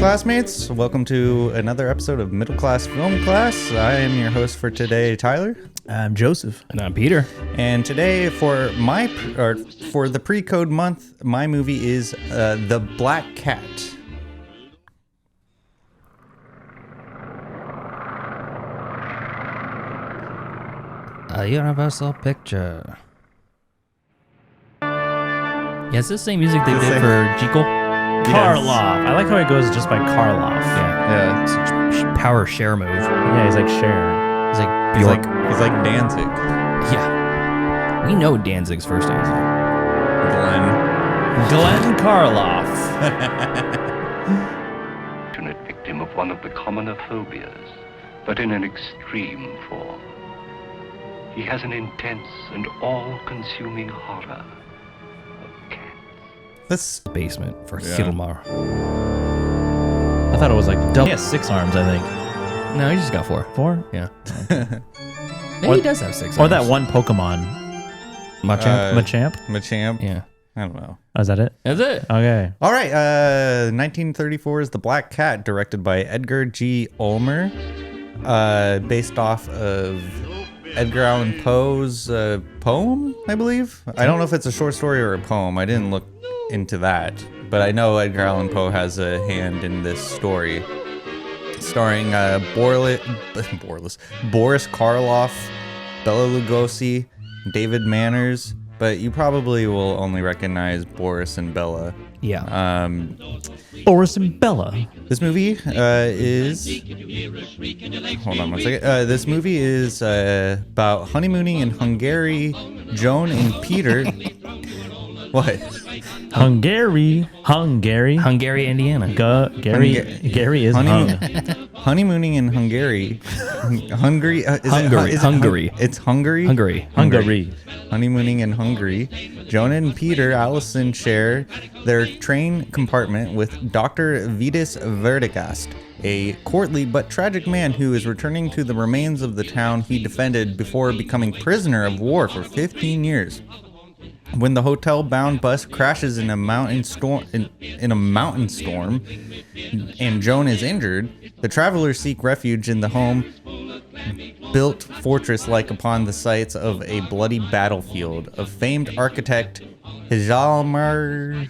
classmates. Welcome to another episode of Middle Class Film Class. I am your host for today, Tyler. I'm Joseph. And I'm Peter. And today, for the pre-code month, my movie is The Black Cat. A Universal Picture. Yeah, it's the same music they did for Jekyll. Karloff. I like how he goes just by Karloff. Yeah. It's a power share move. Yeah, he's like Cher. He's like He's Bjork. like Danzig. Yeah. We know Danzig's first name. Glenn Karloff. Unfortunate victim of one of the commoner phobias, but in an extreme form. He has an intense and all-consuming horror of cats. This Basement for Yeah. Hilmar. I thought it was like double. He has 6 arms, I think. No, he just got 4. 4? Yeah. Maybe he does have 6 Or arms. that one Pokemon. Machamp. Machamp? Yeah. I don't know. Oh, is that it? That's it. Okay. All right, 1934 is The Black Cat, directed by Edgar G. Ulmer, based off of Edgar Allan Poe's poem, I believe. I don't know if it's a short story or a poem. I didn't look into that, but I know Edgar Allan Poe has a hand in this story. Starring Boris Karloff, Bela Lugosi, David Manners, but you probably will only recognize Boris and Bela. Yeah. Boris and Bela. This movie is... Hold on one second. This movie is about honeymooning in Hungary. Joan and Peter... What? Hungary, Indiana. Gary is hung. Honeymooning in Hungary. Hungary. Hungary. It's Hungary? Hungary. Honeymooning in Hungary. Jonah and Peter Allison share their train compartment with Dr. Vitus Verdegast, a courtly but tragic man who is returning to the remains of the town he defended before becoming prisoner of war for 15 years. When the hotel-bound bus crashes in a mountain storm, and Joan is injured, the travelers seek refuge in the home-built fortress-like upon the sites of a bloody battlefield of famed architect Hjalmar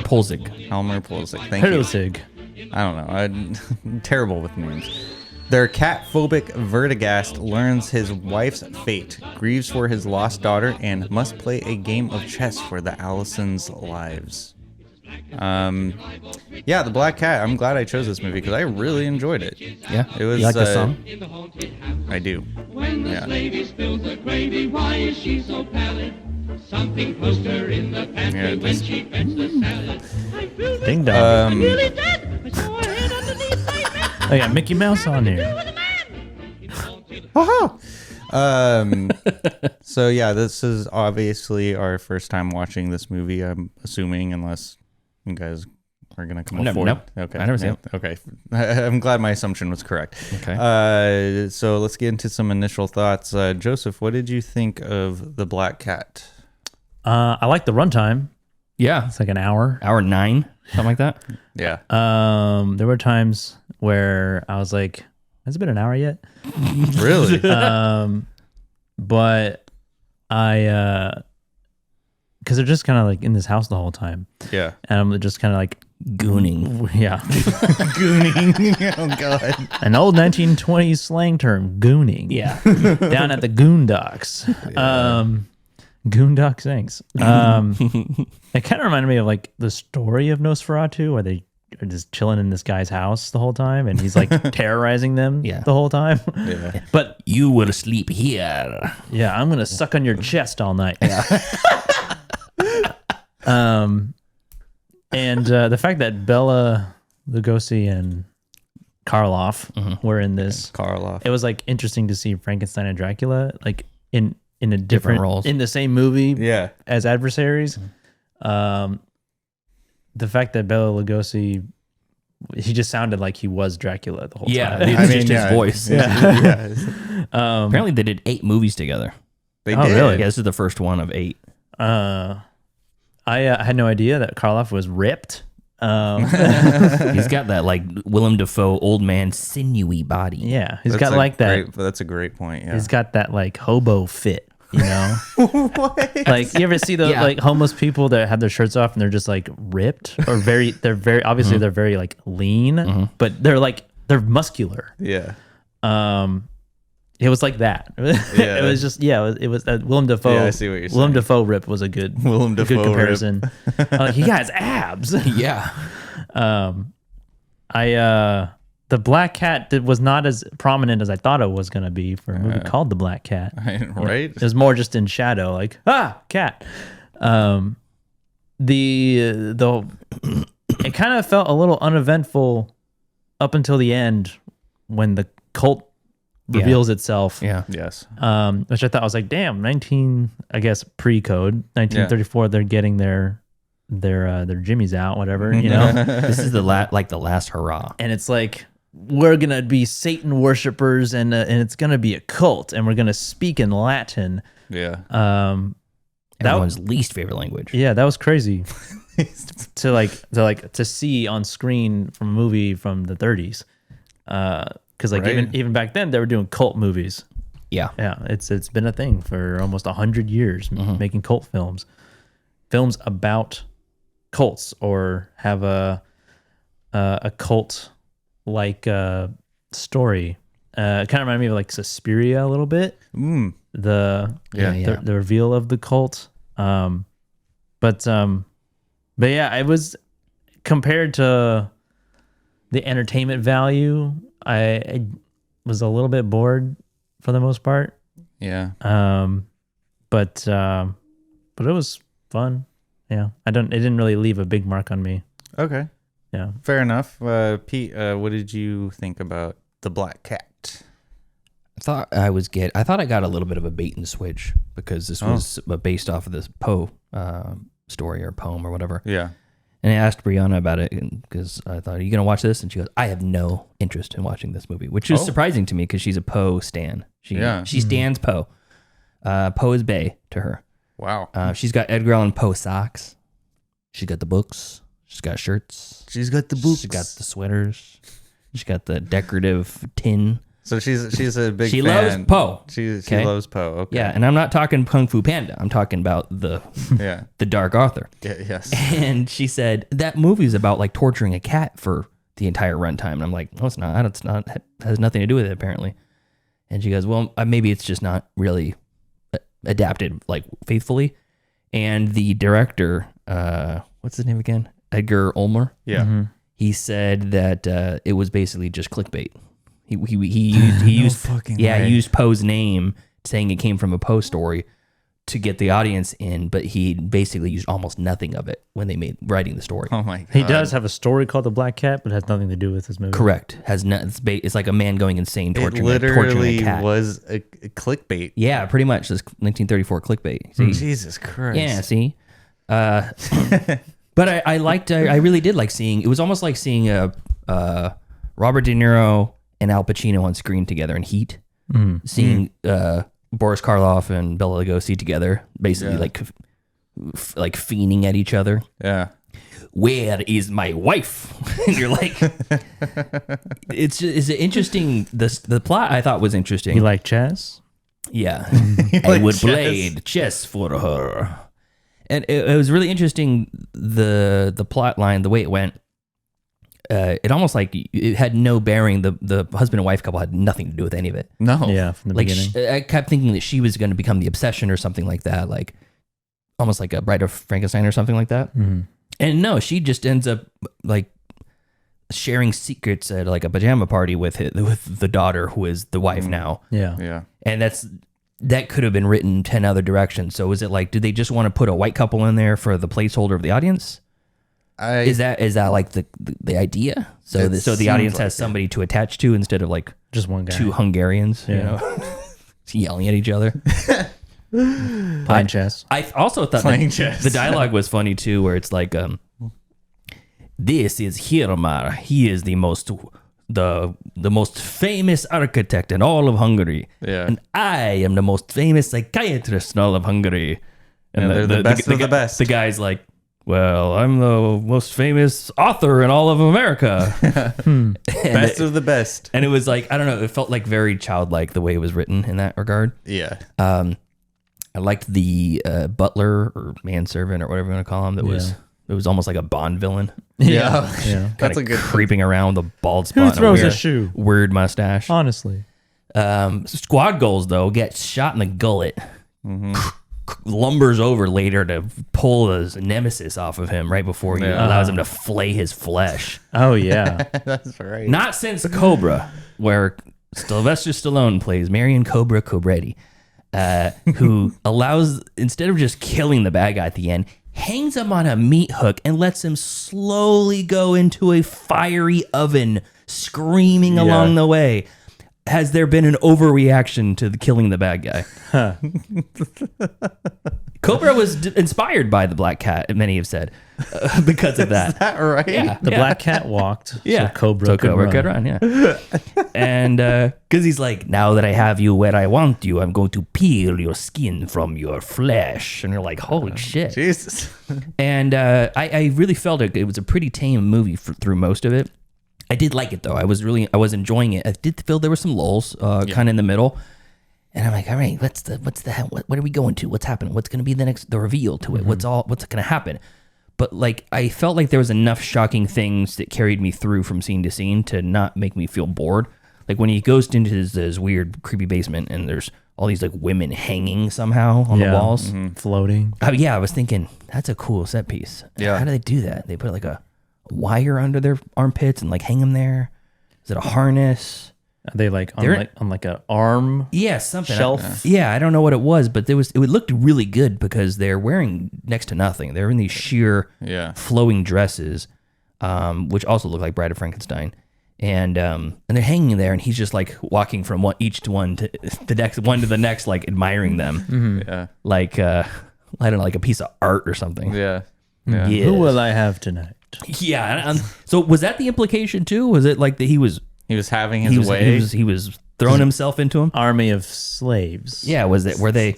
Polsik. Thank you. I don't know. I'm terrible with names. Their cat-phobic Verdegast learns his wife's fate, grieves for his lost daughter, and must play a game of chess for the Allisons' lives. Yeah, The Black Cat. I'm glad I chose this movie because I really enjoyed it. Yeah. It was. You like the song? I do. When the lady spills the gravy, why is she so pallid? Something pushed her in the pantry when she fetched the salad. I feel Ding dong. really dead. I saw her head underneath my bed. I got Mickey Mouse on here. So yeah, this is obviously our first time watching this movie. I'm assuming, unless you guys are gonna come up forward. Nope. Okay, I never seen it. Okay, I'm glad my assumption was correct. Okay. So let's get into some initial thoughts. Joseph, what did you think of The Black Cat? I like the runtime. Yeah. It's like an hour. Hour 9, something like that. Yeah. There were times where I was like, has it been an hour yet? Really? But I, because they're just kind of like in this house the whole time. Yeah. And I'm just kind of like Gooning. Yeah. Gooning. Oh God. An old 1920s slang term, gooning. Yeah. Down at the Goondocks. Goondock Sinks. It kind of reminded me of like the story of Nosferatu, where they are just chilling in this guy's house the whole time, and he's like terrorizing them Yeah. the whole time. Yeah. But You will sleep here. yeah, I'm gonna suck on your chest all night. And the fact that Bela Lugosi and Karloff were in this, Karloff. it was like interesting to see Frankenstein and Dracula like in a different roles. in the same movie Yeah. as adversaries. The fact that Bela Lugosi, he just sounded like he was Dracula the whole Yeah. time. It's just his voice. Yeah. Apparently they did 8 movies together. They Oh, did. really? Yeah, this is the first one of 8. I had no idea that Karloff was ripped. He's got that like Willem Dafoe old man sinewy body. Yeah, he's got like that. That's a great point. Yeah. He's got that like hobo fit, you know. Like you ever see those like homeless people that have their shirts off and they're just like ripped or they're very obviously they're very like lean, but they're muscular. Yeah. It was like that. It was just it was Willem Dafoe. Yeah, I see what you're saying. Willem Dafoe rip was a good comparison. He got his abs. Yeah. The Black Cat was not as prominent as I thought it was going to be for a movie called The Black Cat. Right? It was more just in shadow, like cat. It kind of felt a little uneventful up until the end when the cult reveals itself. Yeah. Yes. Which I thought was like, damn, I guess pre-code, 1934. They're getting their jimmies out, whatever, you know. This is the last hurrah. And it's like, we're gonna be Satan worshippers, and it's gonna be a cult, and we're gonna speak in Latin. Yeah. Everyone's least favorite language. Yeah, that was crazy to see on screen from a movie from the 30s. Because even back then they were doing cult movies. Yeah. It's been a thing for almost 100 years, making cult films about cults or have a cult like story. It kind of reminded me of like Suspiria a little bit. The reveal of the cult. But yeah, it was compared to the entertainment value. I was a little bit bored for the most part. Yeah. But it was fun. Yeah. It didn't really leave a big mark on me. Okay. Yeah. Fair enough. Pete, what did you think about The Black Cat? I thought I got a little bit of a bait and switch because this was based off of this Poe story or poem or whatever. Yeah. And I asked Brianna about it because I thought, are you going to watch this? And she goes, I have no interest in watching this movie, which is surprising to me because she's a Poe stan. She stans Poe. Poe is bae to her. Wow. She's got Edgar Allan Poe socks. She's got the books. She's got shirts. She's got the books. She's got the sweaters. She's got the decorative tin. So she's a big she fan. Loves Poe. She loves Poe. Okay. Yeah, and I'm not talking Kung Fu Panda. I'm talking about the Dark Author. Yeah, yes. And she said that movie's about like torturing a cat for the entire runtime. And I'm like, no, it's not. It's not. It has nothing to do with it apparently. And she goes, well, maybe it's just not really adapted like faithfully. And the director, what's his name again? Edgar Ulmer. Yeah. He said that it was basically just clickbait. He used he used Poe's name, saying it came from a Poe story, to get the audience in, but he basically used almost nothing of it when they writing the story. Oh my god! He does have a story called The Black Cat, but it has nothing to do with this movie. Correct. It's like a man going insane torturing a cat. Was a clickbait. Yeah, pretty much. This 1934 clickbait. See? Jesus Christ. Yeah. See. But I really did like seeing. It was almost like seeing Robert De Niro and Al Pacino on screen together in Heat. Seeing Boris Karloff and Bela Lugosi together, basically like fiending at each other. Yeah. Where is my wife? And you're like, it's interesting. The plot I thought was interesting. You like chess? Yeah, I would blade chess for her. And it was really interesting, the plot line, the way it went. It almost like it had no bearing. The husband and wife couple had nothing to do with any of it. No. Yeah, from the beginning. I kept thinking that she was going to become the obsession or something like that, like almost like a Bride of Frankenstein or something like that. Mm-hmm. And no, she just ends up like sharing secrets at like a pajama party with the daughter, who is the wife now. Yeah. Yeah. And that could have been written 10 other directions. So is it like, did they just want to put a white couple in there for the placeholder of the audience? Is that like the idea? So the audience has somebody to attach to instead of like just one guy. Two Hungarians, you know, yelling at each other. Playing chess. I also thought the dialogue was funny too, where it's like, this is Hirmar. He is the most famous architect in all of Hungary. Yeah. And I am the most famous psychiatrist in all of Hungary. And they're the best of the best. The guy's like, well, I'm the most famous author in all of America. Best of the best. And it was like, I don't know, it felt like very childlike the way it was written in that regard. Yeah. I liked the butler or manservant or whatever you want to call him. It was almost like a Bond villain. Yeah. That's a good creeping around with a bald spot. Who and throws a weird, shoe? Weird mustache. Honestly. Squad goals though get shot in the gullet. Lumbers over later to pull his nemesis off of him right before he allows him to flay his flesh. Oh, yeah. That's right. Not since Cobra, where Sylvester Stallone plays Marion Cobra Cobretti, who allows, instead of just killing the bad guy at the end, hangs him on a meat hook and lets him slowly go into a fiery oven, screaming along the way. Has there been an overreaction to killing the bad guy? Cobra was inspired by the Black Cat, many have said, because of that. Is that right? Yeah. The black cat walked, so Cobra, So could, Cobra run. could run, yeah. And because he's like, now that I have you where I want you, I'm going to peel your skin from your flesh. And you're like, holy shit. Jesus. And I really felt it was a pretty tame movie through most of it. I did like it though. I was enjoying it. I did feel there were some lulls, kind of in the middle. And I'm like, all right, what are we going to? What's happening? What's going to be the reveal to it? What's going to happen? But like, I felt like there was enough shocking things that carried me through from scene to scene to not make me feel bored. Like when he goes into his weird, creepy basement and there's all these like women hanging somehow on the walls, floating. I was thinking that's a cool set piece. Yeah. How do they do that? They put like a wire under their armpits and like hang them there. Is it a harness? Are they like on like a arm? Yeah, something. Shelf? I don't know what it was, but it looked really good because they're wearing next to nothing. They're in these sheer flowing dresses, which also look like Bride of Frankenstein. And they're hanging there, and he's just like walking from each one to the next, like admiring them. Yeah. Like I don't know, like a piece of art or something. Yeah. Yeah. Yeah. Who will I have tonight? Yeah. So was that the implication too? Was it like that he was having his way? He was throwing himself into him? Army of slaves. Yeah. Were they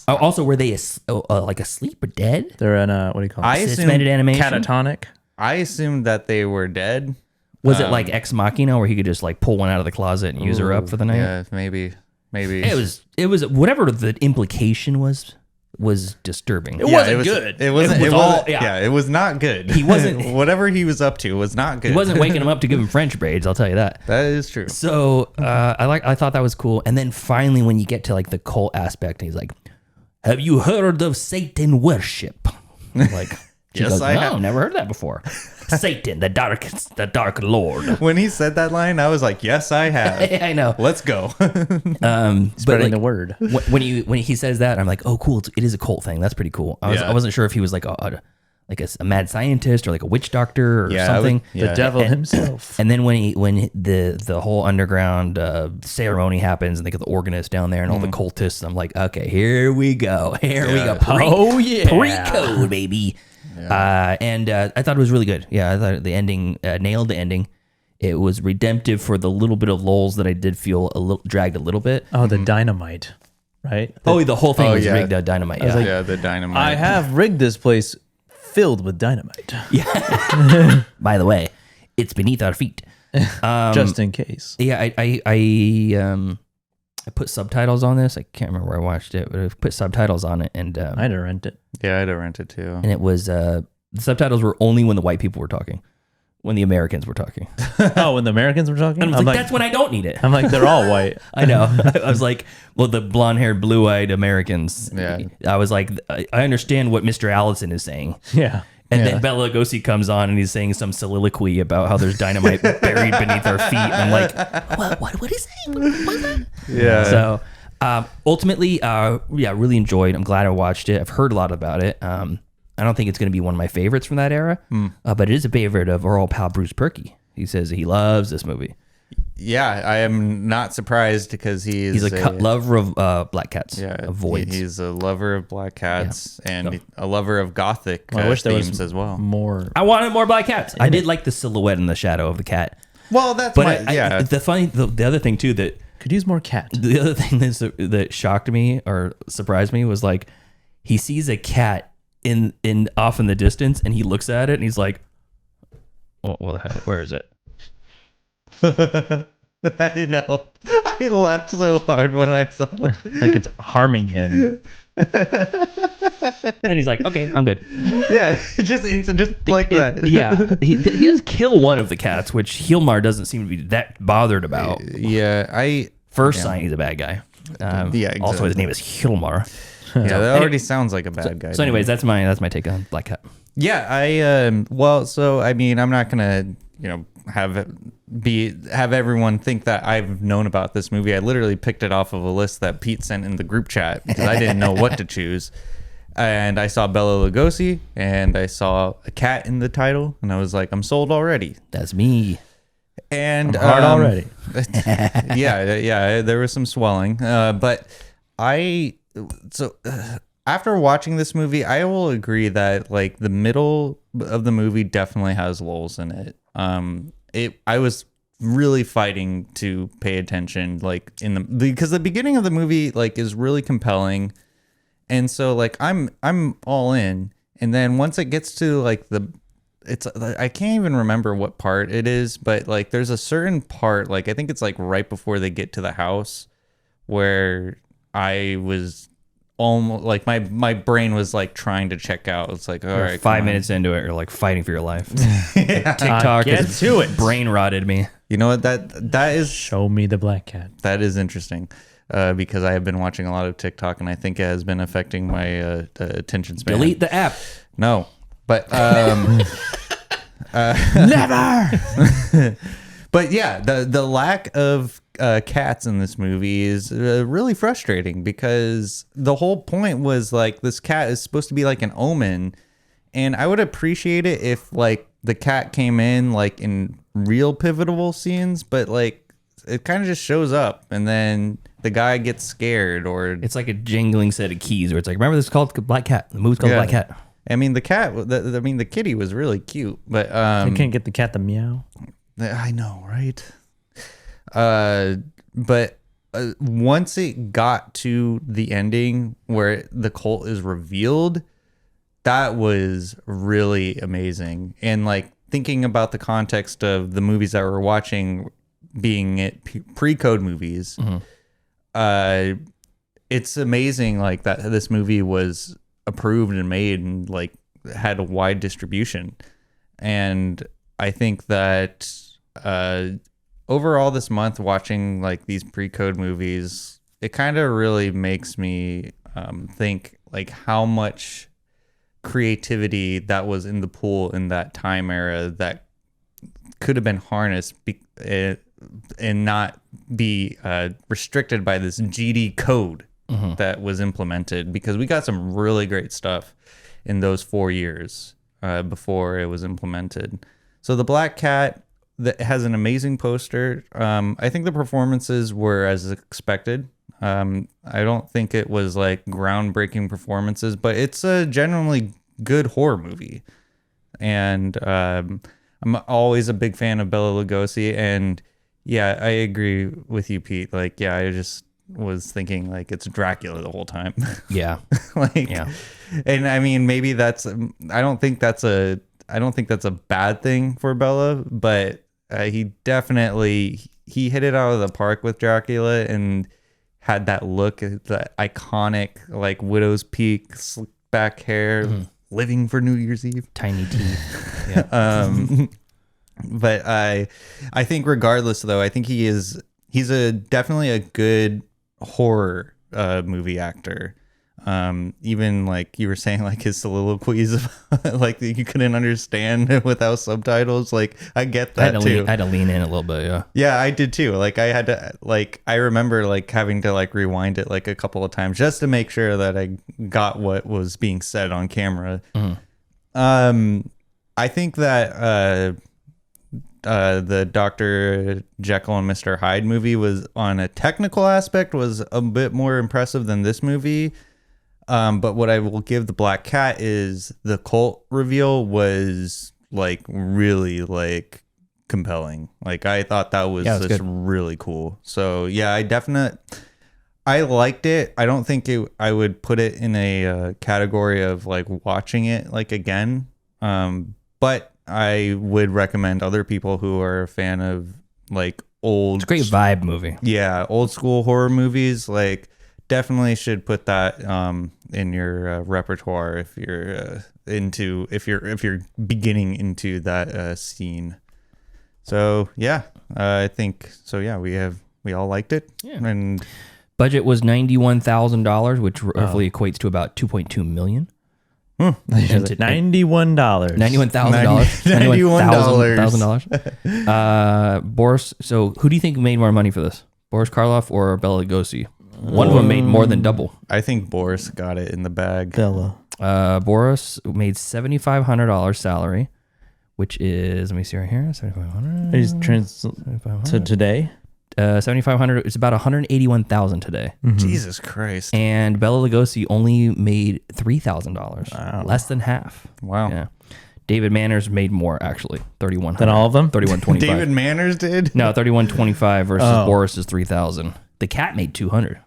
like asleep or dead? They're in a, what do you call it? Suspended animation? Catatonic. I assumed that they were dead. Was it like Ex Machina where he could just like pull one out of the closet and use her up for the night? Yeah, maybe. It was whatever the implication was disturbing. It wasn't good. It wasn't. It was all- It was not good. He wasn't- Whatever he was up to was not good. He wasn't waking him up to give him French braids, I'll tell you that. That is true. So I thought that was cool. And then finally when you get to like the cult aspect, he's like, have you heard of Satan worship? I'm like, she Yes, goes, I no, have. never heard that before. Satan, the dark lord. When he said that line, I was like, "Yes, I have. I know. Let's go." Spreading the word. When he says that, I'm like, oh, cool. It is a cult thing. That's pretty cool. I wasn't sure if he was like a mad scientist or like a witch doctor or something. The devil himself. And then when the whole underground ceremony happens and they get the organist down there and all the cultists, I'm like, okay, here we go. Here we go. Pre-code, baby. Yeah. And I thought it was really good. Yeah, I thought the ending nailed the ending. It was redemptive for the little bit of lulls that I did feel dragged a little bit. Oh, the dynamite, right? The whole thing was rigged out dynamite. Yeah. The dynamite. I have rigged this place filled with dynamite. By the way, it's beneath our feet. Just in case. Yeah, I put subtitles on this. I can't remember where I watched it, but I put subtitles on it, and I had to rent it. Yeah, I had to rent it too. And it was the subtitles were only when the white people were talking, when the Americans were talking. Oh, when the Americans were talking? And I was like, that's when I don't need it. I'm like, they're all white. I know. I was like, well, the blonde-haired, blue-eyed Americans. Yeah. I was like, I understand what Mr. Allison is saying. Yeah. And then Bela Lugosi comes on and he's saying some soliloquy about how there's dynamite buried beneath our feet. And I'm like, what is that? What is that? Yeah. So ultimately, really enjoyed. I'm glad I watched it. I've heard a lot about it. I don't think it's going to be one of my favorites from that era, but it is a favorite of our old pal Bruce Perky. He says he loves this movie. Yeah, I am not surprised because he's a lover of black cats. Yeah, of voids. He's a lover of black cats and a lover of gothic I wish there themes was as well. More. I wanted more black cats. I did like the silhouette and the shadow of the cat. Well, that's But the other thing too that Could use more cat. the other thing that shocked me or surprised me was like he sees a cat in off in the distance, and he looks at it and he's like, "Oh, well, where is it?" I know. I laughed so hard when I saw it. Like it's harming him. And he's like, "Okay, I'm good." Yeah, just like that. Yeah, he does kill one of the cats, which Hilmar doesn't seem to be that bothered about. Yeah, First sign he's a bad guy. Yeah, Also, his exactly. name is Hilmar. Yeah, that already sounds like a bad guy. So, anyways, that's my take on Black Cat. Yeah, I mean, I'm not gonna, have everyone think that I've known about this movie. I literally picked it off of a list that Pete sent in the group chat because I didn't know what to choose. And I saw Bela Lugosi and I saw a cat in the title, and I was like, I'm sold already. That's me. And Hard already. yeah, there was some swelling, but after watching this movie, I will agree that like the middle of the movie definitely has lulls in it. I was really fighting to pay attention, like because the beginning of the movie like is really compelling, and so like I'm all in, and then once it gets to like I can't even remember what part it is, but like there's a certain part, like I think it's like right before they get to the house, where I was almost like my brain was like trying to check out. It's like, all right, 5 minutes into it, you're like fighting for your life. TikTok Get has to it. brain rotted me. You know what, that is Show me the black cat. that is interesting, because I have been watching a lot of TikTok, and I think it has been affecting my attention span. Delete the app. No, but Never. but yeah, the lack of cats in this movie is really frustrating, because the whole point was like this cat is supposed to be like an omen, and I would appreciate it if like the cat came in like in real pivotal scenes, but like it kind of just shows up and then the guy gets scared, or It's like a jingling set of keys where it's like, remember this is called Black Cat. The movie's called Yeah. Black Cat. I mean, the kitty was really cute, but You can't get the cat to meow. I know, right? But once it got to the ending where the cult is revealed, that was really amazing. And like thinking about the context of the movies that we're watching being it pre-code movies, it's amazing like that this movie was approved and made and like had a wide distribution. And I think that overall this month watching like these pre-code movies, it kind of really makes me think like how much creativity that was in the pool in that time era that could have been harnessed and not be restricted by this GD code that was implemented, because we got some really great stuff in those 4 years before it was implemented. So the Black Cat that has an amazing poster. I think the performances were as expected. I don't think it was like groundbreaking performances, but it's a generally good horror movie. And I'm always a big fan of Bela Lugosi, and yeah, I agree with you, Pete. Like, yeah, I just was thinking like it's Dracula the whole time. Yeah. Like, Yeah. and I mean, maybe I don't think that's a bad thing for Bela, but he definitely hit it out of the park with Dracula and had that look, that iconic like widow's peak, slick back hair, living for New Year's Eve. Tiny teeth. Yeah. But I think regardless though, I think he's definitely a good horror movie actor. Even like you were saying, like his soliloquies, like you couldn't understand without subtitles. Like I get that too. I had to lean in a little bit. Yeah. Yeah, I did too. Like I had to, like, I remember like having to like rewind it like a couple of times just to make sure that I got what was being said on camera. I think that the Dr. Jekyll and Mr. Hyde movie was, on a technical aspect, was a bit more impressive than this movie. But what I will give the Black Cat is the cult reveal was like really like compelling. Like I thought that was just good. really cool. So yeah, I liked it. I don't think I would put it in a category of like watching it like again. But I would recommend other people who are a fan of like old. It's a great vibe movie. Yeah, old school horror movies. Like, definitely should put that in your repertoire if you're if you're beginning into that scene. So yeah, I think so. Yeah, we all liked it. Yeah. And Budget was $91,000, which roughly equates to about $2.2 million. $91. $91,000. $91. Boris. So who do you think made more money for this? Boris Karloff or Bela Lugosi? One of them made more than double. I think Boris got it in the bag. Bela. Boris made $7,500 salary, which is, let me see right here, $7,500. He's to today. 7,500. It's about 181,000 today. Jesus Christ. And Bela Lugosi only made $3,000. Wow. Less than half. Wow. Yeah. David Manners made more, actually. 3,100. Than all of them? 3,125. David Manners did? No, 3,125 versus Boris's 3,000. The cat made 200.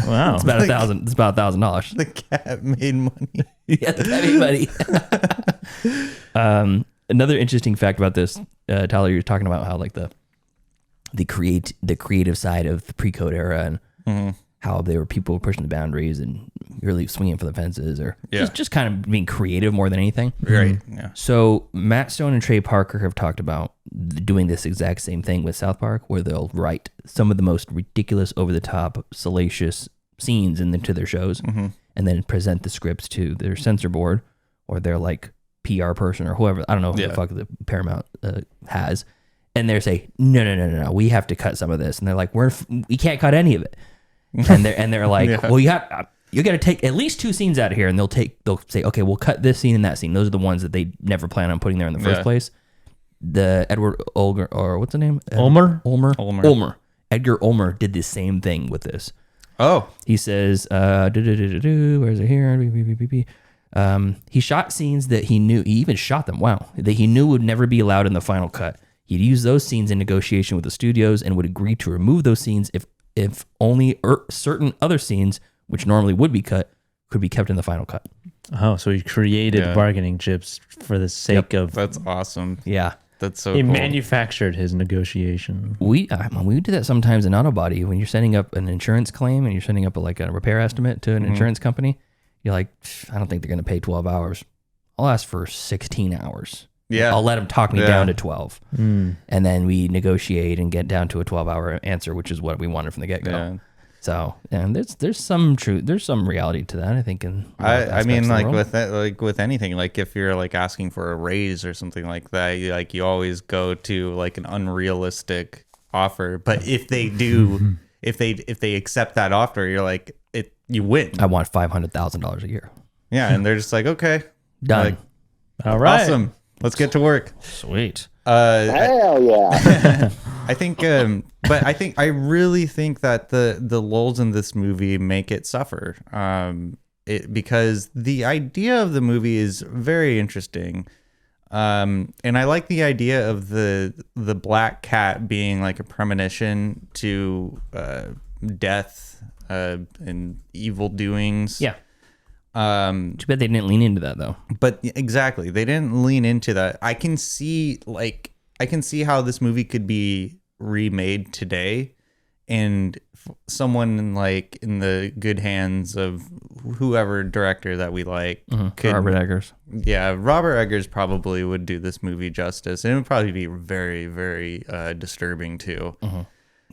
Wow. It's about $1,000. It's about $1,000. The cat made money. Yeah, the cat made money. Another interesting fact about this, Tyler, you're talking about how like the creative side of the pre-code era and how they were people pushing the boundaries and really swinging for the fences or just kind of being creative more than anything. Right. Yeah. So Matt Stone and Trey Parker have talked about doing this exact same thing with South Park, where they'll write some of the most ridiculous, over-the-top, salacious scenes into their shows and then present the scripts to their censor board or their like PR person or whoever. I don't know who the fuck the Paramount has. And they say, no, we have to cut some of this. And they're like, we can't cut any of it. And they're like, well, you got to take at least 2 scenes out of here. And they'll say, okay, we'll cut this scene and that scene. Those are the ones that they never plan on putting there in the first place. The Edward Ulmer, or what's the name? Ulmer? Ulmer. Edgar Ulmer did the same thing with this. Oh. He says, where's it here? He shot scenes that he knew, he even shot them, that he knew would never be allowed in the final cut. He'd use those scenes in negotiation with the studios and would agree to remove those scenes if only certain other scenes, which normally would be cut, could be kept in the final cut. Oh, so he created bargaining chips for the sake of... That's awesome. Yeah. That's so He cool. manufactured his negotiation. We do that sometimes in Autobody when you're setting up an insurance claim and you're setting up a repair estimate to an insurance company. You're like, I don't think they're going to pay 12 hours. I'll ask for 16 hours. Yeah. I'll let them talk me down to 12. And then we negotiate and get down to a 12-hour answer, which is what we wanted from the get-go. Yeah. So, and there's some truth, there's some reality to that, I think. I mean, like with that, like with anything, like if you're like asking for a raise or something like that, you always go to like an unrealistic offer. But if they do, if they accept that offer, you're like, you win. I want $500,000 a year. Yeah, and they're just like, okay, Done. Like, All right. awesome. Let's get to work. Sweet. Hell yeah. I think, but I really think that the lulls in this movie make it suffer. Because the idea of the movie is very interesting. And I like the idea of the black cat being like a premonition to death and evil doings. Yeah. Too bad they didn't lean into that though. But exactly, they didn't lean into that. I can see how this movie could be remade today, and someone like in the good hands of whoever director that we like, Robert Eggers. Yeah, Robert Eggers probably would do this movie justice, and it would probably be very, very disturbing too.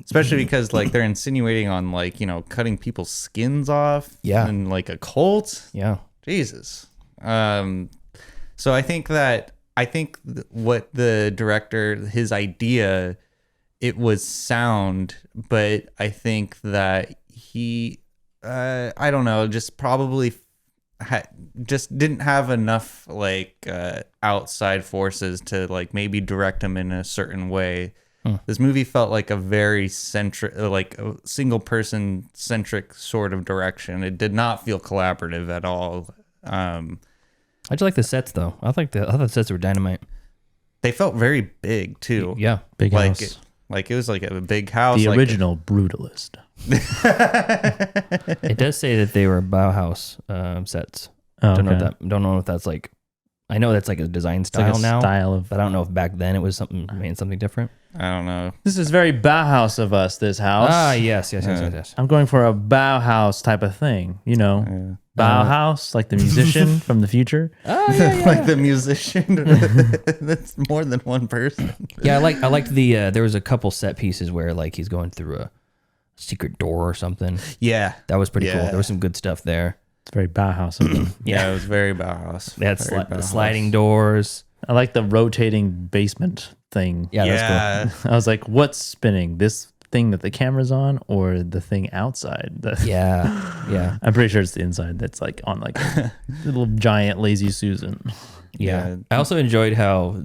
Especially because like they're insinuating on like, cutting people's skins off. Yeah. And like a cult. Yeah. Jesus. So I think what the director, his idea, it was sound, but I think that he, I don't know, just probably just didn't have enough like outside forces to like maybe direct him in a certain way. This movie felt like a very like a single person centric sort of direction. It did not feel collaborative at all. How'd you like the sets though? I thought the sets were dynamite. They felt very big too. Yeah. Big like house. Like it was like a big house. The like original brutalist. It does say that they were Bauhaus sets. Oh, Don't know okay. if that. Don't know if that's like. I know that's like a design It's like style a now, style of. but I don't know if back then it was something different. I don't know. This is very Bauhaus of us. This house. Ah, yes. I'm going for a Bauhaus type of thing. You know, Bauhaus, like the musician from the future. Like the musician. That's more than one person. Yeah, I liked the. There was a couple set pieces where like he's going through a secret door or something. Yeah. That was pretty cool. Yeah. There was some good stuff there. It's very Bauhaus of them. Yeah, it was very Bauhaus. They had Very the Bauhaus. sliding doors. I like the rotating basement thing. Yeah, that's Yeah. I was like, what's spinning? This thing that the camera's on or the thing outside? cool. Yeah. I'm pretty sure it's the inside that's like on like a little giant lazy Susan. Yeah. I also enjoyed how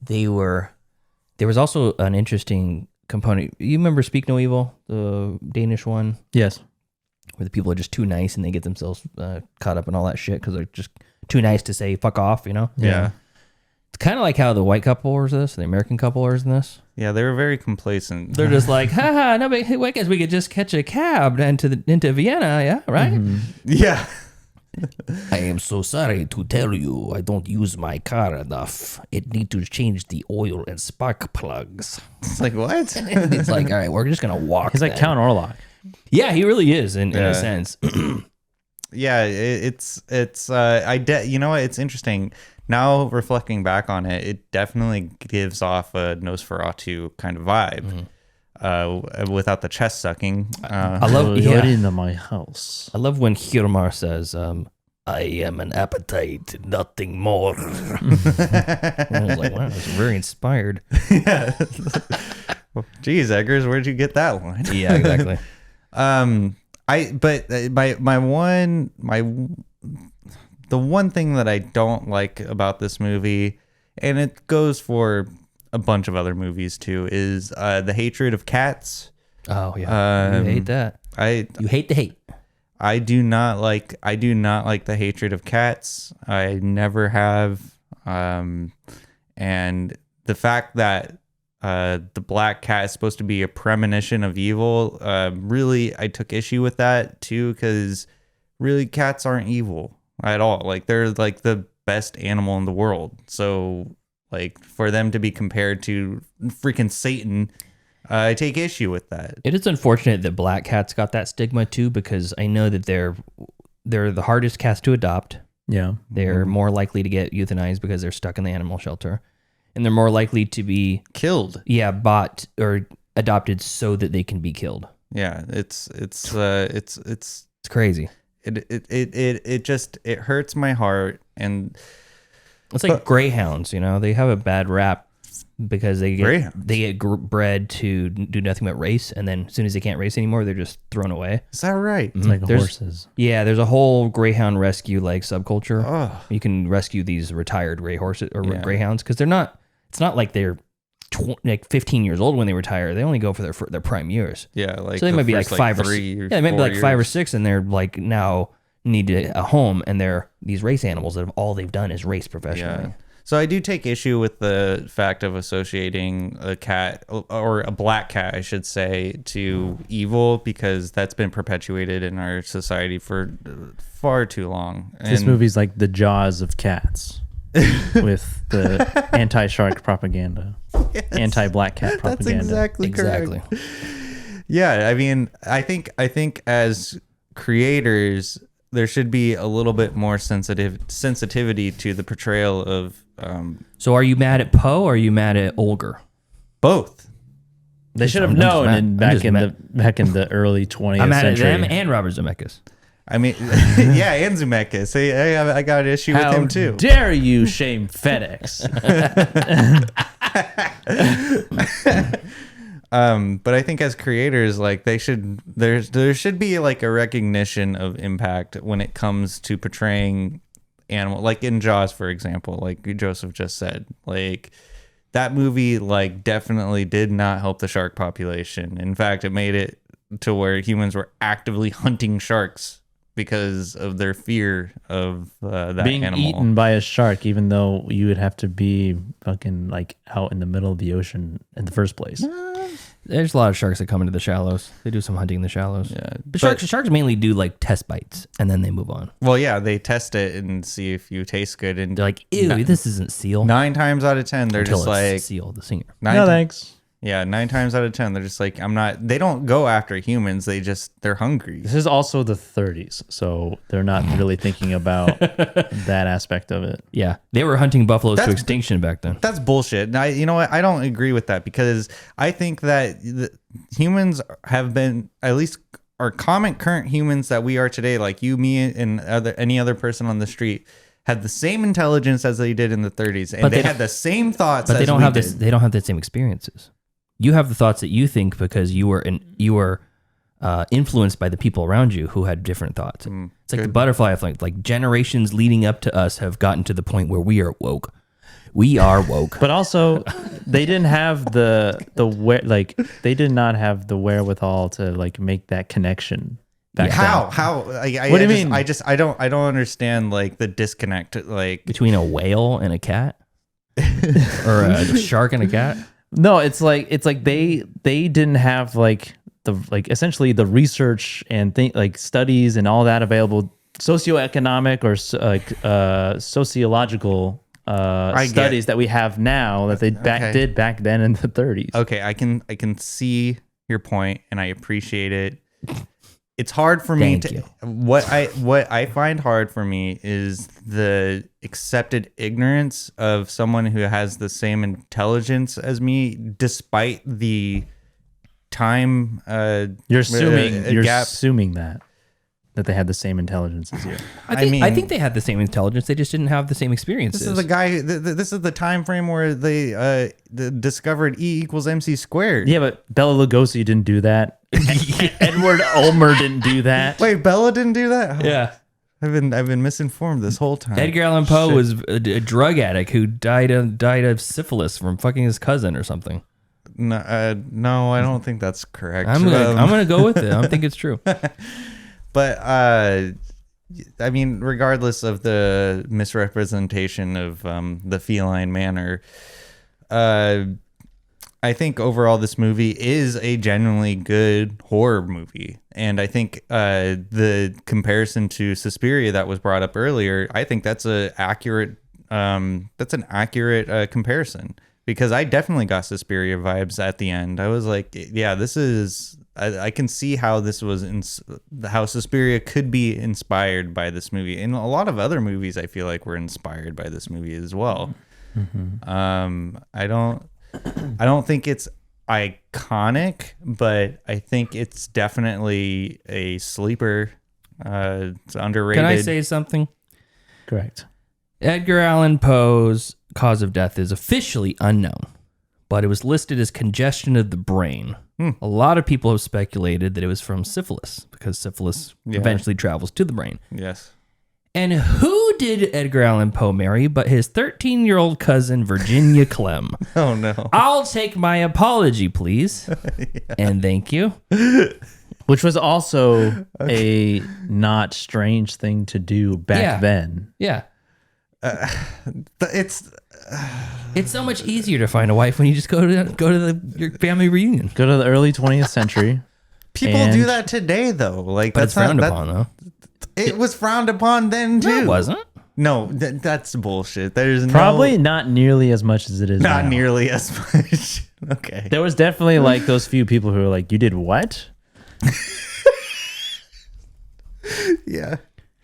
there was also an interesting component. You remember Speak No Evil, the Danish one, Yes. where the people are just too nice and they get themselves caught up in all that shit because they're just too nice to say fuck off, you know? Yeah. It's kind of like how the white couple is this, the American couple is in this. Yeah, they were very complacent. They're just like, haha, no, but I guess we could just catch a cab into Vienna, yeah, right? Yeah. I am so sorry to tell you, I don't use my car enough. It need to change the oil and spark plugs. It's like, what? It's like, all right, we're just gonna walk. He's like then. Count Orlok. Yeah, he really is in Yeah. a sense. Yeah, you know what? It's interesting. Now reflecting back on it, it definitely gives off a Nosferatu kind of vibe. Without the chest sucking. I love, You're yeah. in my house. I love when Hirmar says, I am an appetite, nothing more. I was like, wow, that's very inspired. Geez, Eggers, where'd you get that line? Yeah, exactly. The one thing that I don't like about this movie, and it goes for a bunch of other movies too, is the hatred of cats. Oh yeah, you hate that. You hate the hate. I do not like the hatred of cats. I never have. And the fact that the black cat is supposed to be a premonition of evil, really, I took issue with that too, because really cats aren't evil at all. Like they're like the best animal in the world. So like for them to be compared to freaking Satan, I take issue with that. It is unfortunate that black cats got that stigma too, because I know that they're the hardest cats to adopt. Yeah. They're more likely to get euthanized because they're stuck in the animal shelter, and they're more likely to be Killed. bought or adopted so that they can be killed. Yeah, it's It's crazy. it just hurts my heart. And It's like greyhounds, you know, they have a bad rap because they get bred to do nothing but race, and then as soon as they can't race anymore, they're just thrown away. is that right? It's like There's- horses. Yeah, there's a whole greyhound rescue like subculture. Oh. You can rescue these retired gray horses or Yeah. greyhounds because they're not. It's not like they're like 15 years old when they retire. They only go for their prime years. Yeah, like So they the might be like first, 5 or 3 6. or Yeah, they might be 4 like 5 or years. 6, and they're like now need a home, and they're these race animals that have all they've done is race professionally. Yeah. So I do take issue with the fact of associating a cat, or a black cat, I should say, to evil, because that's been perpetuated in our society for far too long. This And- movie's like the Jaws of cats with the anti-shark propaganda, anti-black cat propaganda. That's exactly correct. Exactly. Yeah, I mean, I think as creators, there should be a little bit more sensitivity to the portrayal of So are you mad at Poe or are you mad at Ulmer? both. They should have I'm just known mad. back in the early 20th I'm mad at century. them and Robert Zemeckis. I mean, yeah, and Zemeckis. I got an issue with How him too. dare you shame FedEx? But I think as creators, like there should be like a recognition of impact when it comes to portraying animal, like in Jaws, for example, like Joseph just said, like that movie, like definitely did not help the shark population. In fact, it made it to where humans were actively hunting sharks because of their fear of that being animal. eaten by a shark, even though you would have to be fucking like out in the middle of the ocean in the first place. There's a lot of sharks that come into the shallows. They do some hunting in the shallows. Yeah, The sharks mainly do like test bites and then they move on. Well, yeah, they test it and see if you taste good, and They're like, ew, this isn't seal. 9 times out of 10, they're Until just it's like seal, the singer. No thanks. Yeah, 9 times out of 10, they're just like, I'm not. They don't go after humans. They're hungry. This is also the 30s, so they're not really thinking about that aspect of it. Yeah, they were hunting buffaloes to That's- extinction back then. That's bullshit. And you know what? I don't agree with that, because I think that humans have been, at least our common current humans that we are today, like you, me, and any other person on the street, had the same intelligence as they did in the 30s, and But they they had the same thoughts. But as they don't we have did. this. They don't have the same experiences. You have the thoughts that you think because you were influenced by the people around you who had different thoughts. It's like the butterfly effect. Like generations leading up to us have gotten to the point where we are woke. We are woke. But also, they didn't have they did not have the wherewithal to like make that connection. back then. How? What do you mean? I don't understand like the disconnect. Like Between a whale and a cat, or a shark and a cat. No, it's like they didn't have like essentially the research and studies and all that available, socioeconomic or sociological studies that we have now that they did back then in the 30s. Okay, I can see your point and I appreciate it. It's hard for me Thank you. what I find hard for me is the accepted ignorance of someone who has the same intelligence as me, despite the time. You're assuming gap. assuming that they had the same intelligence as you. I think they had the same intelligence. They just didn't have the same experiences. This is the guy. This is the time frame where they discovered E equals MC squared. Yeah, but Bela Lugosi didn't do that. Edward Ulmer didn't do that. Wait, Bela didn't do that? Yeah. I've been misinformed this whole time. Edgar Allan Poe was a drug addict who died of syphilis from fucking his cousin or something. No, I don't think that's correct. I'm gonna go with it. I think it's true. But I mean, regardless of the misrepresentation of the feline manner, I think overall this movie is a genuinely good horror movie. And I think the comparison to Suspiria that was brought up earlier, I think that's an accurate comparison, because I definitely got Suspiria vibes at the end. I was like, yeah, this is. I can see how this was how Suspiria could be inspired by this movie, and a lot of other movies I feel like were inspired by this movie as well. Mm-hmm. I don't think it's iconic, but I think it's definitely a sleeper. It's underrated. Can I say something? Correct. Edgar Allan Poe's cause of death is officially unknown, but it was listed as congestion of the brain. A lot of people have speculated that it was from syphilis, because syphilis eventually travels to the brain. Yes. And who did Edgar Allan Poe marry but his 13-year-old cousin, Virginia Clem? Oh, no. I'll take my apology, please. And thank you. Which was also a not strange thing to do back then. Yeah. It's so much easier to find a wife when you just go to your family reunion. Go to the early 20th century. people do that today though. Like But that's it's frowned not, upon, though. It was frowned upon then too. No, it wasn't. No, that's bullshit. There's Probably not nearly as much as it is not now. nearly as much. Okay. There was definitely like those few people who were like, "You did what?" Yeah.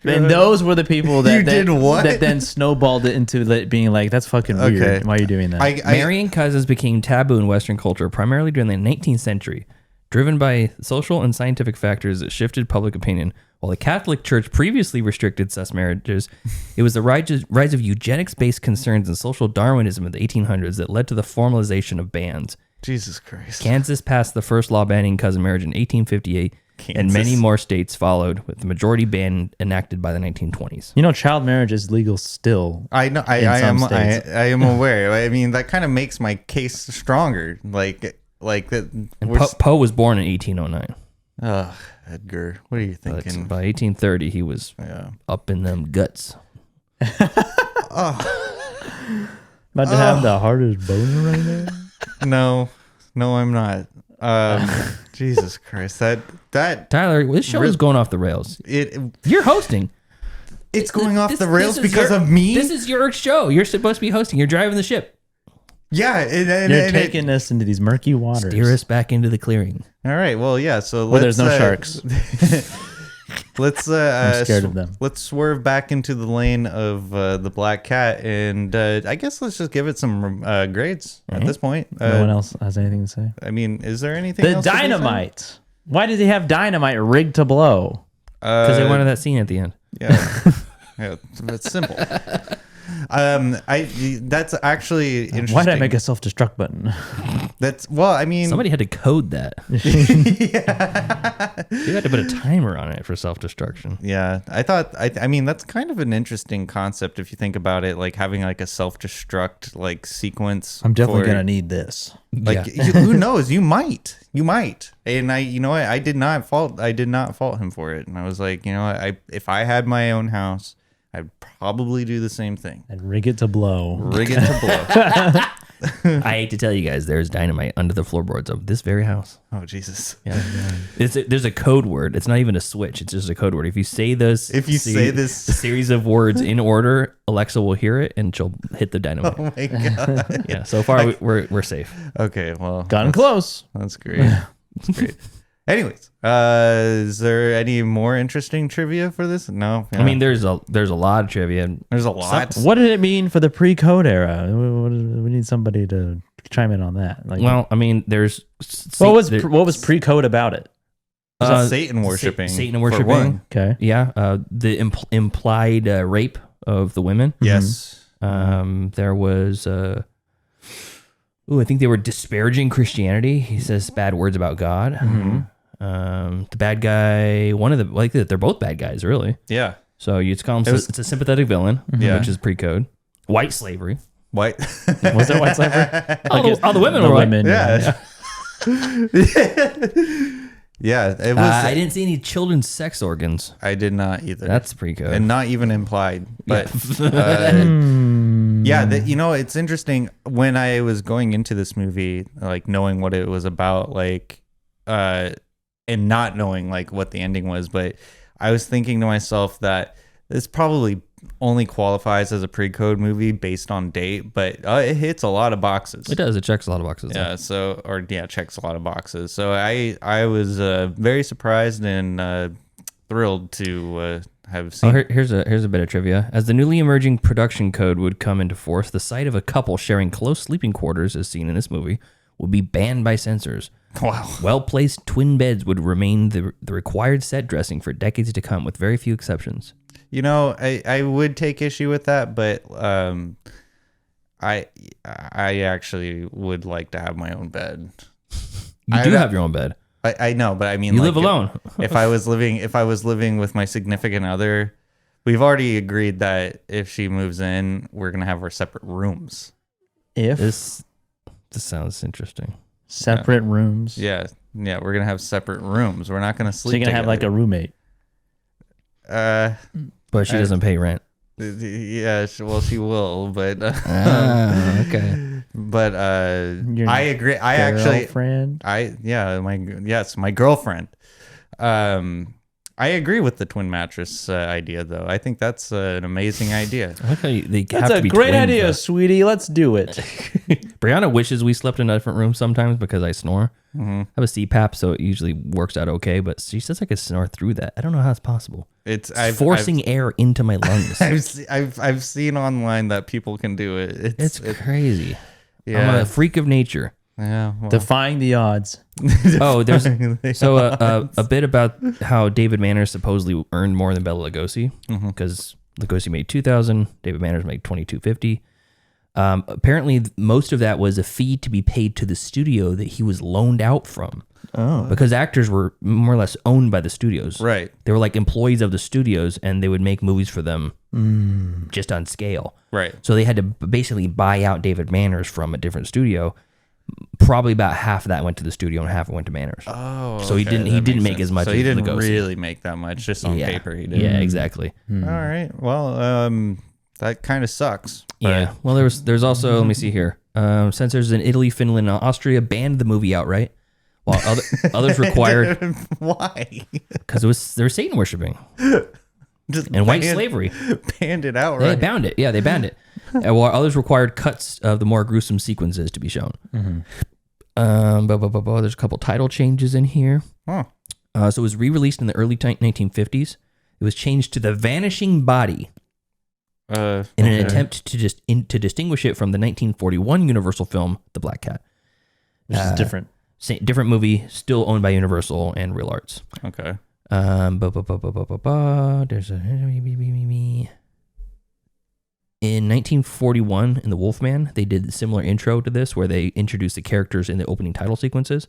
And those were the people that You did what? that then snowballed it into being like, "That's fucking weird. Okay. Why are you doing that?" Marrying cousins became taboo in Western culture primarily during the 19th century, driven by social and scientific factors that shifted public opinion. While the Catholic Church previously restricted such marriages, it was the rise of eugenics-based concerns and social Darwinism in the 1800s that led to the formalization of bans. Jesus Christ. Kansas passed the first law banning cousin marriage in 1858, and many more states followed, with the majority ban enacted by the 1920s. You know, child marriage is legal still. I know. I am aware. I mean, that kind of makes my case stronger. Like that. And Poe was born in 1809. Edgar, what are you But thinking? by 1830, he was Yeah. up in them guts. About to have the hardest boner right now. No, I'm not. Jesus Christ, that Tyler, this show is going off the rails. You're hosting. It's going off This- the rails this is because your- of me. This is your show. You're supposed to be hosting. You're driving the ship. Yeah, You're taking us into these murky waters. Steer us back into the clearing. all right. Well, yeah. So Where there's no sharks. Let's I'm scared of them. Let's swerve back into the lane of the black cat, and I guess let's just give it some grades at this point. No one else has anything to say. I mean, is there anything? The else to be said? dynamite. Why did he have dynamite rigged to blow? Because they wanted that scene at the end. Yeah, yeah, it's simple. That's actually interesting. Why did I make a self-destruct button? That's I mean, Somebody had to code that. You had to put a timer on it for self-destruction. yeah, I mean, that's kind of an interesting concept if you think about it, like having like a self-destruct like sequence. I'm definitely for- gonna need this. Like, Yeah. who knows? You might. And you know what? I did not fault him for it. And I was like, you know what? If I had my own house, I'd probably do the same thing. And rig it to blow. Rig it to blow. I hate to tell you guys, there's dynamite under the floorboards of this very house. Oh, Jesus. Yeah. There's a code word. It's not even a switch. It's just a code word. If you say this, this series of words in order, Alexa will hear it and she'll hit the dynamite. Oh my God. Yeah. So far, we're safe. Okay, well, Gotten close. that's great. That's great. Anyways, is there any more interesting trivia for this? No. I mean, there's a lot of trivia. there's a lot. What did it mean for the pre-code era? We need somebody to chime in on that. Like, Well, I mean, there's what was pre-code about it? Satan worshipping. Satan for worshiping. one. Okay. Yeah. The implied rape of the women. Yes. There was I think they were disparaging Christianity. He says bad words about God. The bad guy, they're both bad guys, really. Yeah. So you'd call him, it's a sympathetic villain, Yeah. which is pre-code. White slavery. White. Was it white slavery? All the women The were white. women. Yeah. Yeah. It was. I didn't see any children's sex organs. I did not either. That's pre-code. and not even implied. But it's interesting when I was going into this movie, like knowing what it was about, like, and not knowing like what the ending was, but I was thinking to myself that this probably only qualifies as a pre-code movie based on date, but it hits a lot of boxes. It does. It checks a lot of boxes. Yeah. Checks a lot of boxes. So I was very surprised and thrilled to have seen. Here's a bit of trivia. As the newly emerging production code would come into force, the sight of a couple sharing close sleeping quarters, as seen in this movie, will be banned by censors. Wow. Well-placed twin beds would remain the required set dressing for decades to come, with very few exceptions. You know, I would take issue with that, but I actually would like to have my own bed. You do have your own bed. I know, but I mean, You like, live alone. if I was living with my significant other, we've already agreed that if she moves in, we're gonna have our separate rooms. If This sounds interesting. separate rooms. Yeah, we're gonna have separate rooms. We're not gonna sleep. So you're gonna have like a roommate. But she doesn't pay rent. Yeah, she will, but Okay. but Your I agree. I actually friend. my girlfriend. I agree with the twin mattress idea, though. I think that's an amazing idea. I like how they That's have to a be great twins, idea, though. sweetie. Let's do it. Brianna wishes we slept in a different room sometimes because I snore. Mm-hmm. I have a CPAP, so it usually works out okay, but she says I could snore through that. I don't know how it's possible. It's Forcing air into my lungs. I've seen online that people can do it. It's crazy. yeah, I'm a freak of nature. yeah. Well, Defying the odds. Oh, there's so a bit about how David Manners supposedly earned more than Bela Lugosi because Lugosi made $2,000, David Manners made $2,250. Apparently, most of that was a fee to be paid to the studio that he was loaned out from. Oh, because actors were more or less owned by the studios. Right. They were like employees of the studios, and they would make movies for them just on scale. Right. So they had to basically buy out David Manners from a different studio. Probably about half of that went to the studio and half it went to Manners. Oh, So he didn't make as much So he as didn't Lugosi. really make that much, just on paper he did. Yeah, exactly. All right. Well, that kind of sucks. But Yeah. Well, there's also, let me see here. Censors in Italy, Finland, and Austria banned the movie outright, while others required why? because there was Satan worshiping Just and white banned- slavery. Banned it out, They right? banned it. Yeah, they banned it. While others required cuts of the more gruesome sequences to be shown. There's a couple title changes in here. Huh. So it was re-released in the early 1950s. It was changed to The Vanishing Body in an attempt to distinguish it from the 1941 Universal film The Black Cat. Which is different. Different movie, still owned by Universal and Real Arts. Okay. There's a in 1941 in The Wolfman, they did a similar intro to this where they introduced the characters in the opening title sequences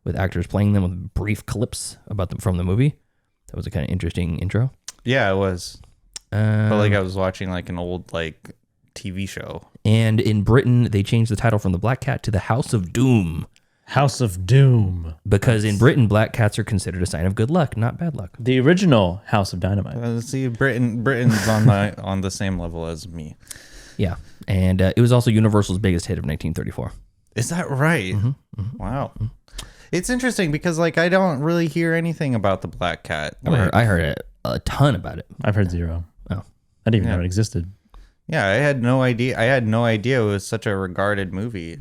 with actors playing them with brief clips about them from the movie. That was a kind of interesting intro. Yeah, it was. But like I was watching like an old like TV show. And in Britain, they changed the title from The Black Cat to The House of Doom. House of Doom. Because in Britain, black cats are considered a sign of good luck, not bad luck. The original House of Dynamite. See, Britain's on the same level as me. Yeah. And it was also Universal's biggest hit of 1934. Is that right? Wow. It's interesting because like I don't really hear anything about the Black Cat. Like, I heard a ton about it. I've heard zero. Oh. I didn't even know it existed. yeah, I had no idea. I had no idea it was such a regarded movie.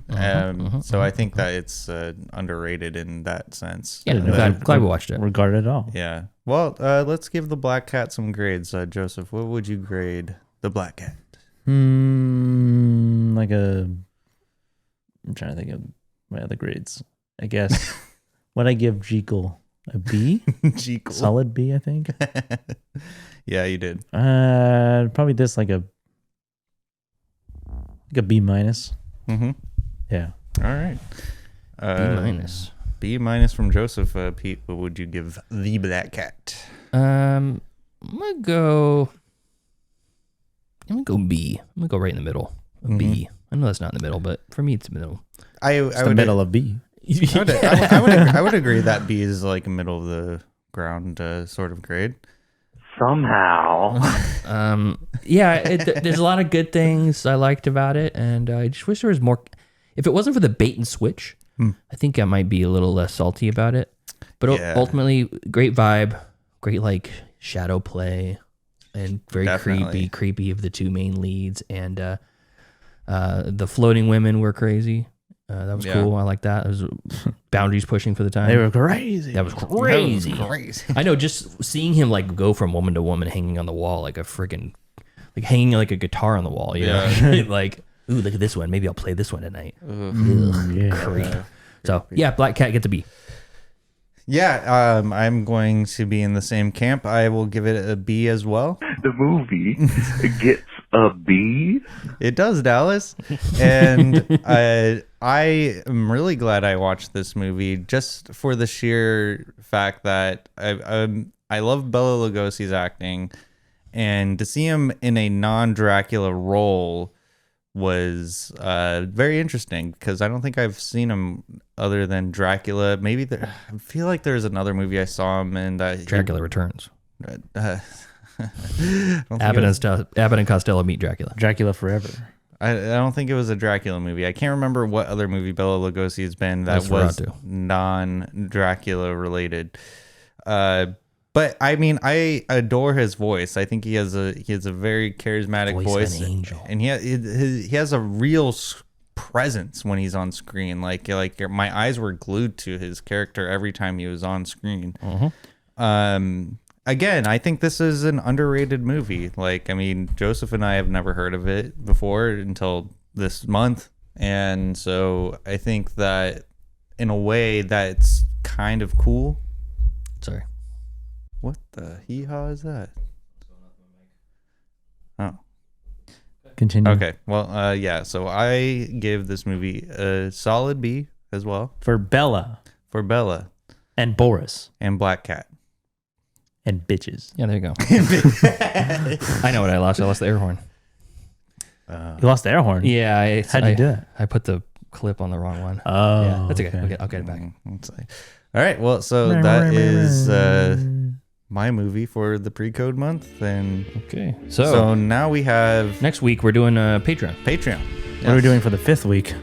So I think that it's underrated in that sense. Yeah, glad we watched it. Regarded at all. Yeah. Well, let's give the Black Cat some grades. Joseph, what would you grade the Black Cat? I'm trying to think of my other grades. I guess. What I give Jekyll a B? Jekyll. Solid B, I think. Yeah, you did. Probably this like a B minus. Mm-hmm. Yeah. All right. B minus. B minus from Joseph. Pete, what would you give the Black Cat? I'm gonna go B. I'm gonna go right in the middle. A B. I know that's not in the middle, but for me it's the middle. It's the middle of B. I would agree that B is like a middle of the ground sort of grade. Somehow. There's a lot of good things I liked about it, and I just wish there was more. If it wasn't for the bait and switch, I think I might be a little less salty about it. But ultimately, great vibe, great like shadow play, and very creepy of the two main leads, and the floating women were crazy. That was cool. I like that. It was boundaries pushing for the time. They were crazy. That was crazy. I know, just seeing him like go from woman to woman, hanging on the wall like a freaking, like hanging like a guitar on the wall. You know, like, ooh, look at this one. Maybe I'll play this one tonight. Creep. So yeah, Black Cat gets a B. Yeah, I'm going to be in the same camp. I will give it a B as well. The movie gets a B. It does, Dallas. And I am really glad I watched this movie just for the sheer fact that I love Bela Lugosi's acting, and to see him in a non-Dracula role was very interesting because I don't think I've seen him other than Dracula. Maybe I feel like there's another movie I saw him in that Dracula Returns. Abbott Abbott and Costello meet Dracula. Dracula Forever. I don't think it was a Dracula movie. I can't remember what other movie Bela Lugosi has been that was non-Dracula related. But I mean, I adore his voice. I think he has a very charismatic voice, of an angel. And he has a real presence when he's on screen. Like my eyes were glued to his character every time he was on screen. Again, I think this is an underrated movie. Like, I mean, Joseph and I have never heard of it before until this month. And so I think that in a way that's kind of cool. Sorry. What the hee-haw is that? Oh. Continue. Okay. Well, yeah. So I give this movie a solid B as well. For Bela. For Bela. And Boris. And Black Cat. And bitches. Yeah, there you go. I know what I lost. I lost the air horn. You lost the air horn? Yeah. How'd you do it? I put the clip on the wrong one. Oh, Yeah, that's okay. I'll get it back. All right. Well, so that is my movie for the pre-code month. And Okay. so now we have Next week, we're doing Patreon. What are we doing for the 5th week?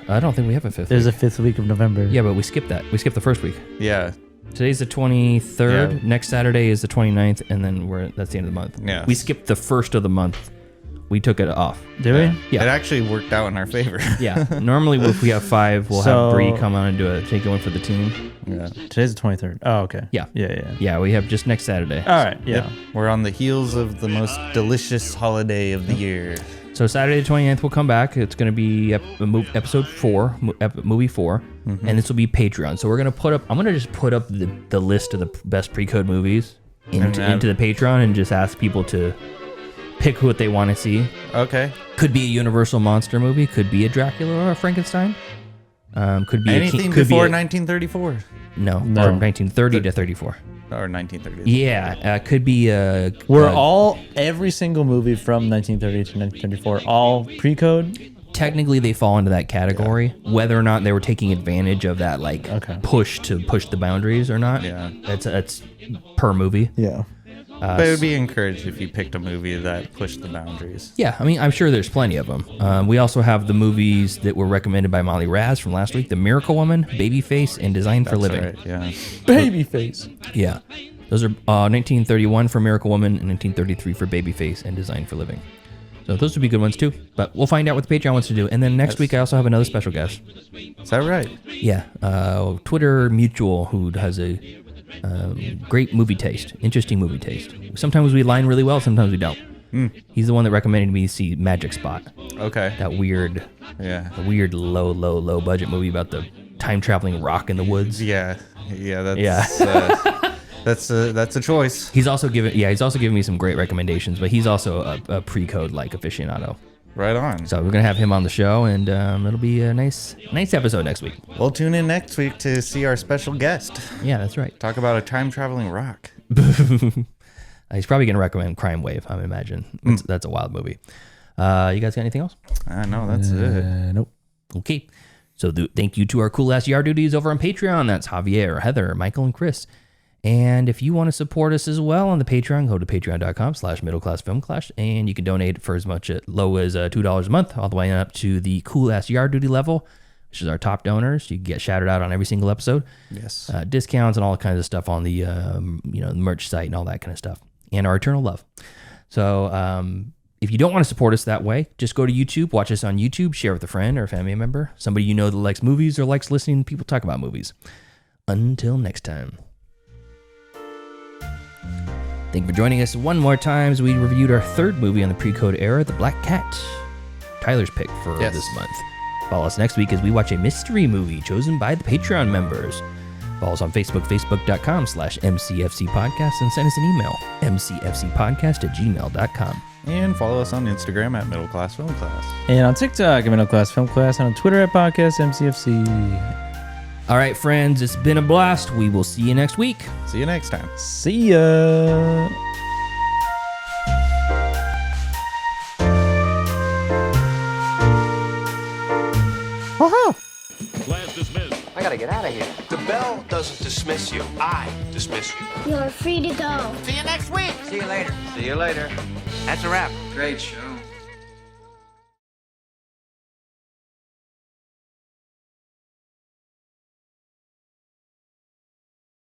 I don't think we have a 5th There's week. a 5th week of November. Yeah, but we skipped that. We skipped the first week. Yeah. Today's the 23rd. Yeah. Next Saturday is the 29th, and then that's the end of the month. Yeah. We skipped the first of the month. We took it off. Do we? Yeah. It actually worked out in our favor. Yeah. Normally, if we have 5, we'll have Bree come on and take one for the team. Yeah. Today's the 23rd. Oh, okay. Yeah. Yeah. Yeah, we have just next Saturday. All right. Yeah. Yep. We're on the heels of the most delicious holiday of the year. So Saturday the 29th, we'll come back. It's going to be episode 4, movie 4, and this will be Patreon. So we're going to put up, I'm going to just put up the list of the best pre-code movies into the Patreon and just ask people to pick what they want to see. Okay. Could be a Universal monster movie, could be a Dracula or a Frankenstein. Could be anything before 1934 No, from 1930 to 34. or 1930. Yeah, could be a. Every single movie from 1930 to 1934, all pre-code. Technically, they fall into that category. Yeah. Whether or not they were taking advantage of that, push the boundaries or not. Yeah, that's per movie. Yeah. But it would be encouraged if you picked a movie that pushed the boundaries. Yeah, I mean, I'm sure there's plenty of them. We also have the movies that were recommended by Molly Raz from last week: The Miracle Woman, Babyface, and Designed for Living. Right, yeah. Babyface. Yeah. Those are 1931 for Miracle Woman and 1933 for Babyface and Designed for Living. So those would be good ones too. But we'll find out what the Patreon wants to do. And then next week I also have another special guest. Is that right? Yeah. Twitter Mutual, who has a great movie taste, interesting movie taste. Sometimes we align really well, sometimes we don't. He's the one that recommended me to see Magic Spot. Okay. That weird, low budget movie about the time traveling rock in the woods. Yeah. That's a choice. He's also given me some great recommendations, but he's also a pre-code aficionado. Right on. So we're gonna have him on the show, and it'll be a nice episode next week. We'll tune in next week to see our special guest. Yeah, that's right. Talk about a time traveling rock. He's probably gonna recommend Crime Wave. I imagine that's a wild movie. You guys got anything else? No, that's it. Nope. Okay. So thank you to our cool ass yard duties over on Patreon. That's Javier, Heather, Michael, and Chris. And if you want to support us as well on the Patreon, go to patreon.com/middleclassfilmclash, and you can donate for as low as $2 a month, all the way up to the cool ass yard duty level, which is our top donors. You can get shouted out on every single episode. Yes. Discounts and all kinds of stuff on the the merch site and all that kind of stuff, and our eternal love. So if you don't want to support us that way, just go to YouTube, watch us on YouTube, share with a friend or a family member, somebody you know that likes movies or likes listening to people talk about movies. Until next time. Thank you for joining us one more time as we reviewed our third movie on the pre-code era, The Black Cat. Tyler's pick for this month. Follow us next week as we watch a mystery movie chosen by the Patreon members. Follow us on Facebook, facebook.com/MCFC podcast, and send us an email, mcfcpodcast@gmail.com. And follow us on Instagram at Middle Class Film Class. And on TikTok at Middle Class Film Class, and on Twitter at Podcast MCFC. All right, friends, it's been a blast. We will see you next week. See you next time. See ya. Class dismissed. I gotta get out of here. The bell doesn't dismiss you. I dismiss you. You're free to go. See you next week. See you later. See you later. That's a wrap. Great show.